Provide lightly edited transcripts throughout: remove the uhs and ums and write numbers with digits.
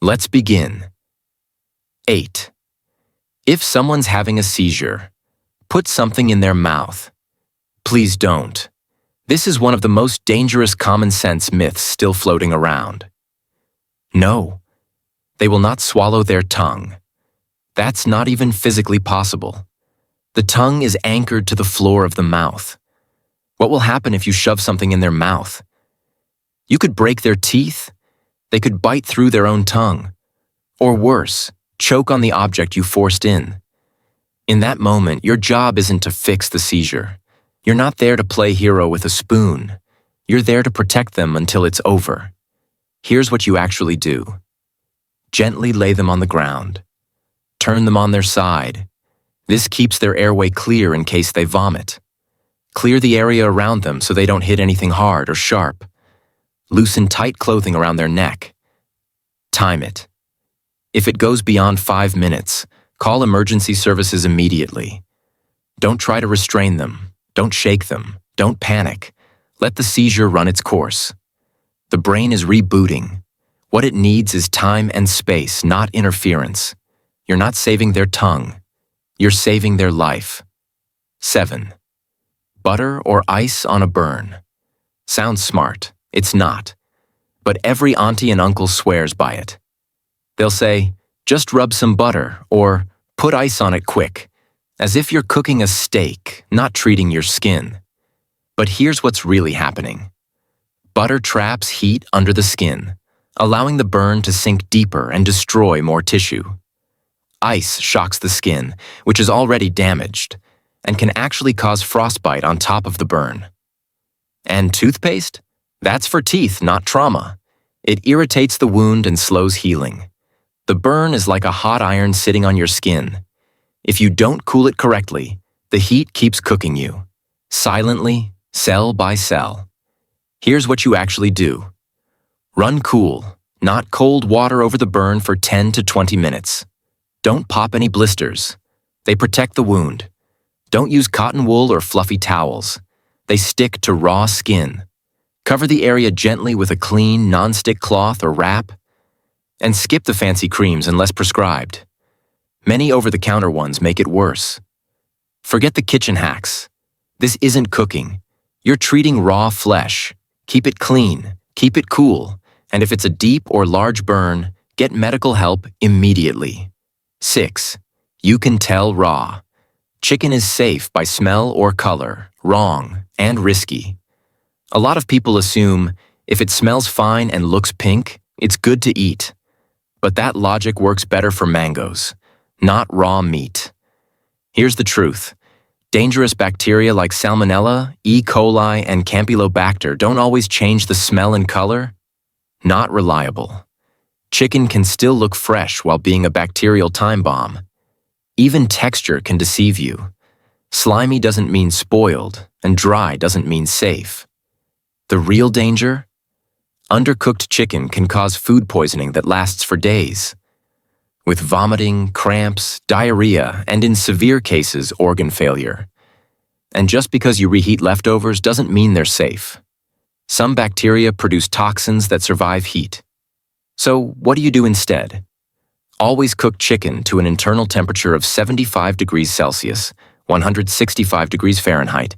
Let's begin. 8. If someone's having a seizure, put something in their mouth. Please don't. This is one of the most dangerous common sense myths still floating around. No, they will not swallow their tongue. That's not even physically possible. The tongue is anchored to the floor of the mouth. What will happen if you shove something in their mouth? You could break their teeth. They could bite through their own tongue. Or worse, choke on the object you forced in. In that moment, your job isn't to fix the seizure. You're not there to play hero with a spoon. You're there to protect them until it's over. Here's what you actually do. Gently lay them on the ground. Turn them on their side. This keeps their airway clear in case they vomit. Clear the area around them so they don't hit anything hard or sharp. Loosen tight clothing around their neck. Time it. If it goes beyond 5 minutes, call emergency services immediately. Don't try to restrain them. Don't shake them. Don't panic. Let the seizure run its course. The brain is rebooting. What it needs is time and space, not interference. You're not saving their tongue. You're saving their life. 7. Butter or ice on a burn. Sounds smart. It's not. But every auntie and uncle swears by it. They'll say, just rub some butter, or put ice on it quick, as if you're cooking a steak, not treating your skin. But here's what's really happening. Butter traps heat under the skin, allowing the burn to sink deeper and destroy more tissue. Ice shocks the skin, which is already damaged, and can actually cause frostbite on top of the burn. And toothpaste? That's for teeth, not trauma. It irritates the wound and slows healing. The burn is like a hot iron sitting on your skin. If you don't cool it correctly, the heat keeps cooking you, silently, cell by cell. Here's what you actually do. Run cool, not cold water over the burn for 10 to 20 minutes. Don't pop any blisters. They protect the wound. Don't use cotton wool or fluffy towels. They stick to raw skin. Cover the area gently with a clean, non-stick cloth or wrap. And skip the fancy creams unless prescribed. Many over-the-counter ones make it worse. Forget the kitchen hacks. This isn't cooking. You're treating raw flesh. Keep it clean, keep it cool, and if it's a deep or large burn, get medical help immediately. 6. You can tell raw. Chicken is safe by smell or color, wrong, and risky. A lot of people assume if it smells fine and looks pink, it's good to eat. But that logic works better for mangoes, not raw meat. Here's the truth. Dangerous bacteria like Salmonella, E. coli, and Campylobacter don't always change the smell and color. Not reliable. Chicken can still look fresh while being a bacterial time bomb. Even texture can deceive you. Slimy doesn't mean spoiled, and dry doesn't mean safe. The real danger? Undercooked chicken can cause food poisoning that lasts for days, with vomiting, cramps, diarrhea, and in severe cases, organ failure. And just because you reheat leftovers doesn't mean they're safe. Some bacteria produce toxins that survive heat. So what do you do instead? Always cook chicken to an internal temperature of 75 degrees Celsius, 165 degrees Fahrenheit.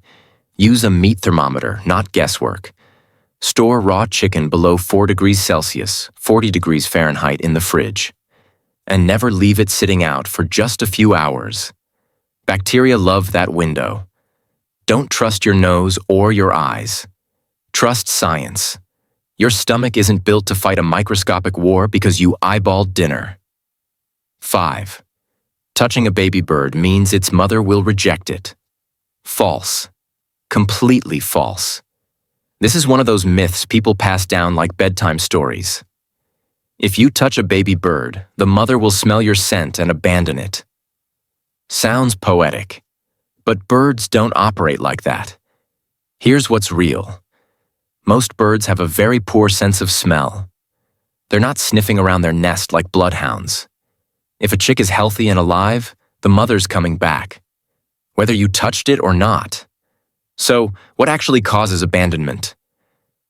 Use a meat thermometer, not guesswork. Store raw chicken below 4 degrees Celsius, 40 degrees Fahrenheit in the fridge. And never leave it sitting out for just a few hours. Bacteria love that window. Don't trust your nose or your eyes. Trust science. Your stomach isn't built to fight a microscopic war because you eyeballed dinner. 5. Touching a baby bird means its mother will reject it. False. Completely false. This is one of those myths people pass down like bedtime stories. If you touch a baby bird, the mother will smell your scent and abandon it. Sounds poetic, but birds don't operate like that. Here's what's real. Most birds have a very poor sense of smell. They're not sniffing around their nest like bloodhounds. If a chick is healthy and alive, the mother's coming back, whether you touched it or not. So, what actually causes abandonment?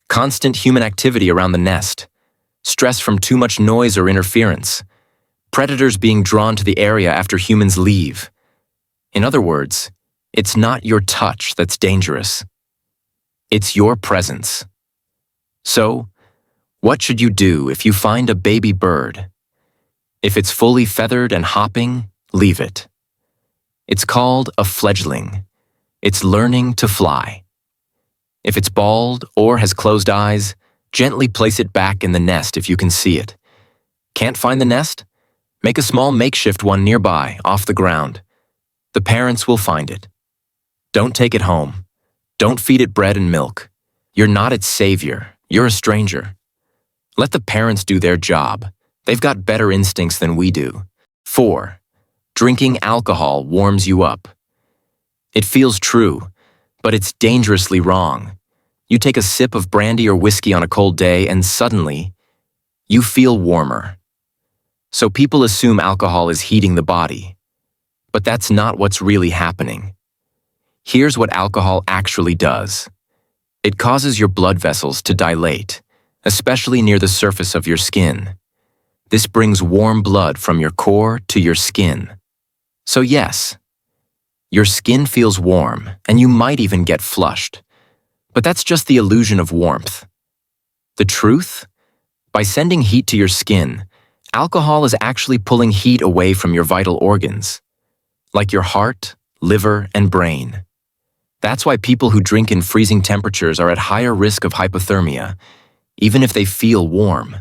Constant human activity around the nest. stress from too much noise or interference, predators being drawn to the area after humans leave. In other words, it's not your touch that's dangerous. It's your presence. So, what should you do if you find a baby bird? If it's fully feathered and hopping, leave it. It's called a fledgling. It's learning to fly. If it's bald or has closed eyes, gently place it back in the nest if you can see it. Can't find the nest? Make a small makeshift one nearby, off the ground. The parents will find it. Don't take it home. Don't feed it bread and milk. You're not its savior. You're a stranger. Let the parents do their job. They've got better instincts than we do. 4. Drinking alcohol warms you up. It feels true, but it's dangerously wrong. You take a sip of brandy or whiskey on a cold day and suddenly, you feel warmer. So people assume alcohol is heating the body. But that's not what's really happening. Here's what alcohol actually does. It causes your blood vessels to dilate, especially near the surface of your skin. This brings warm blood from your core to your skin. So yes, your skin feels warm, and you might even get flushed. But that's just the illusion of warmth. The truth? By sending heat to your skin, alcohol is actually pulling heat away from your vital organs, like your heart, liver, and brain. That's why people who drink in freezing temperatures are at higher risk of hypothermia, even if they feel warm.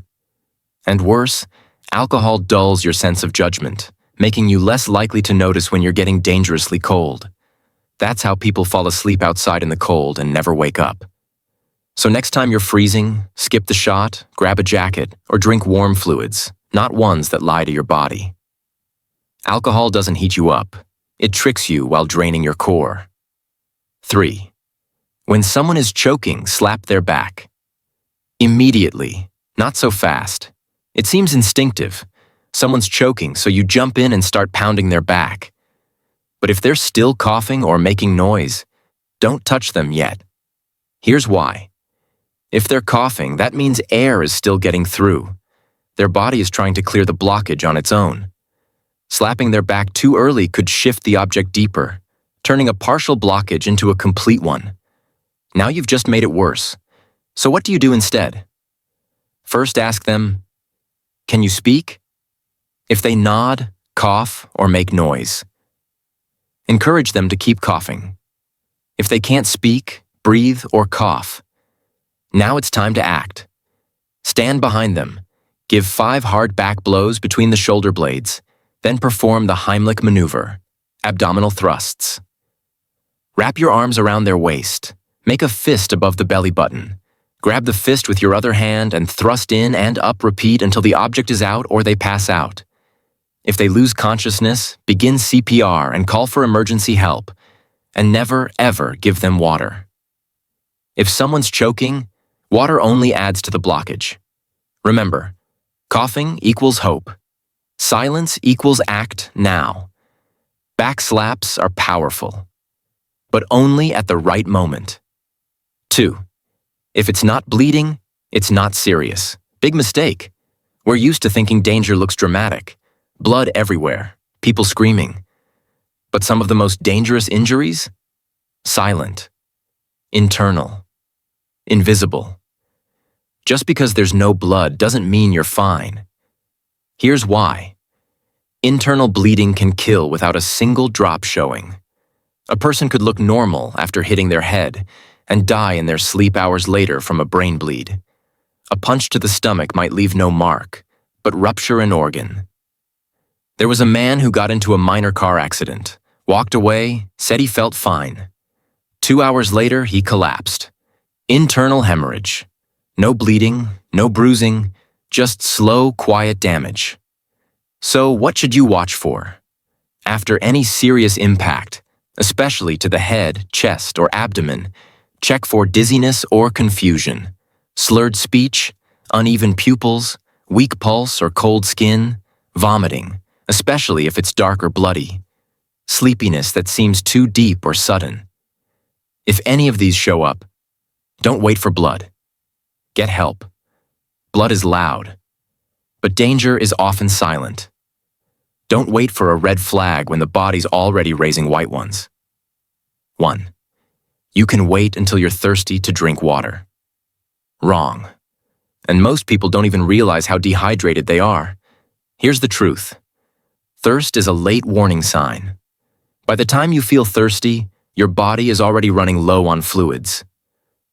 And worse, alcohol dulls your sense of judgment, making you less likely to notice when you're getting dangerously cold. That's how people fall asleep outside in the cold and never wake up. So next time you're freezing, skip the shot, grab a jacket, or drink warm fluids, not ones that lie to your body. Alcohol doesn't heat you up. It tricks you while draining your core. 3. When someone is choking, slap their back. Immediately, not so fast. It seems instinctive. Someone's choking, so you jump in and start pounding their back. But if they're still coughing or making noise, don't touch them yet. Here's why. If they're coughing, that means air is still getting through. Their body is trying to clear the blockage on its own. Slapping their back too early could shift the object deeper, turning a partial blockage into a complete one. Now you've just made it worse. So what do you do instead? First ask them, "Can you speak?" If they nod, cough, or make noise, encourage them to keep coughing. If they can't speak, breathe, or cough, now it's time to act. Stand behind them, give 5 hard back blows between the shoulder blades, then perform the Heimlich maneuver, abdominal thrusts. Wrap your arms around their waist, make a fist above the belly button. Grab the fist with your other hand and thrust in and up, repeat until the object is out or they pass out. If they lose consciousness, begin CPR and call for emergency help, and never, ever give them water. If someone's choking, water only adds to the blockage. Remember, coughing equals hope. Silence equals act now. Back slaps are powerful, but only at the right moment. 2. If it's not bleeding, it's not serious. Big mistake. We're used to thinking danger looks dramatic. Blood everywhere, people screaming. But some of the most dangerous injuries? Silent, internal, invisible. Just because there's no blood doesn't mean you're fine. Here's why. Internal bleeding can kill without a single drop showing. A person could look normal after hitting their head and die in their sleep hours later from a brain bleed. A punch to the stomach might leave no mark, but rupture an organ. There was a man who got into a minor car accident, walked away, said he felt fine. 2 hours later, he collapsed. Internal hemorrhage. No bleeding, no bruising, just slow, quiet damage. So what should you watch for? After any serious impact, especially to the head, chest, or abdomen, check for dizziness or confusion, slurred speech, uneven pupils, weak pulse or cold skin, vomiting, especially if it's dark or bloody, sleepiness that seems too deep or sudden. If any of these show up, don't wait for blood. Get help. Blood is loud, but danger is often silent. Don't wait for a red flag when the body's already raising white ones. 1. You can wait until you're thirsty to drink water. Wrong. And most people don't even realize how dehydrated they are. Here's the truth. Thirst is a late warning sign. By the time you feel thirsty, your body is already running low on fluids.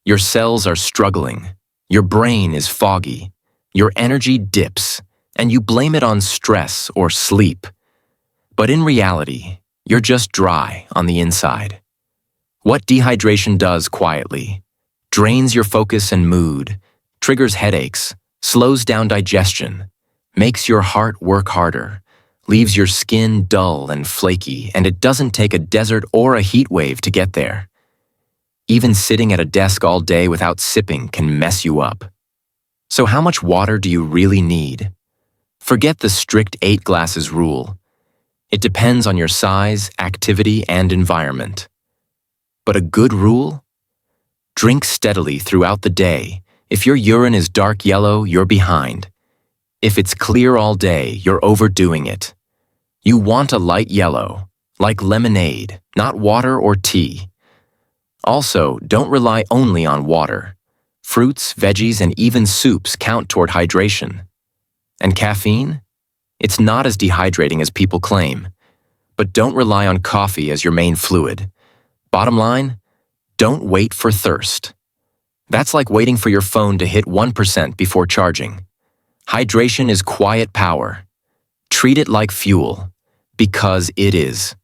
Your cells are struggling. Your brain is foggy. Your energy dips, and you blame it on stress or sleep. But in reality, you're just dry on the inside. What dehydration does quietly: drains your focus and mood, triggers headaches, slows down digestion, makes your heart work harder, leaves your skin dull and flaky, and it doesn't take a desert or a heat wave to get there. Even sitting at a desk all day without sipping can mess you up. So how much water do you really need? Forget the strict 8 glasses rule. It depends on your size, activity, and environment. But a good rule? Drink steadily throughout the day. If your urine is dark yellow, you're behind. If it's clear all day, you're overdoing it. You want a light yellow, like lemonade, not water or tea. Also, don't rely only on water. Fruits, veggies, and even soups count toward hydration. And caffeine? It's not as dehydrating as people claim. But don't rely on coffee as your main fluid. Bottom line, don't wait for thirst. That's like waiting for your phone to hit 1% before charging. Hydration is quiet power. Treat it like fuel, because it is.